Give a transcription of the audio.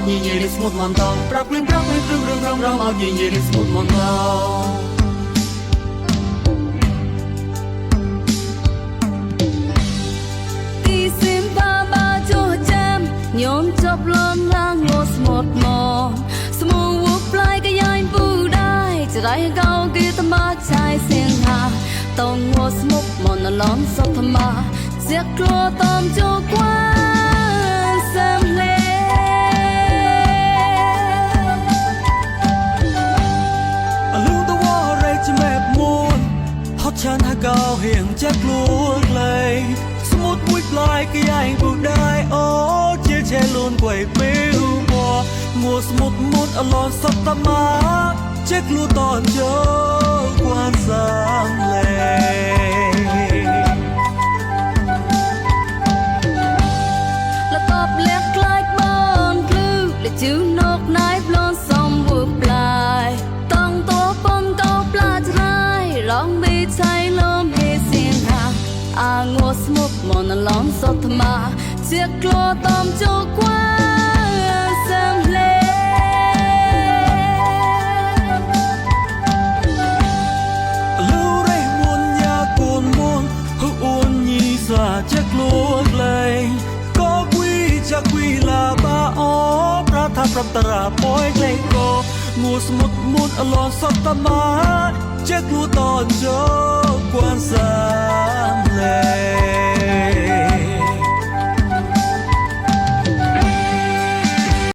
nhìn nhìn đi một màn tàu bạc lên rừng rong rong nhìn nhìn đi một màn tàu nhôm chớp lom lang ngô một mòสมองวุบปลายก็ยังปูได้จะได้เกากีตมาชายเสียงหาต้องงดสมุกมอนล้อมสดธรรมาเสียกลัวตอมโจกว่าเสมเลลูกตัวอะไรจะแม่มูนฮอตฉันหาเกาเหียงแจ็คลูกเลยสมุดมุดลายก็ยังปูได้โอ้เชลุนกวยปิวบัวงัวสมุดมุดอลอนสัตตมาเช็คลูตอนเจอกวนสังเลและตอบเล็กคล้ายบอนคลื่นและจิ้วนกนายปลอนสมบุกปลายต้องตัวปนเกาปลาจะได้ร้องบีใช้ลมเฮเสียงหางัวสมุดมอนล้อมสดธรรมาเสียกลัวตอมโจกว่าเสมเลลูเรมุนยากูนมุนหูอุ่นยีสาจะกลัวเลยก็กุยจะกุยลาบาอพระทับรับตราปอยเลยก็งูสมุดมุดอลอนสัตตมาจะกลัวตอนเจอกวนสังเล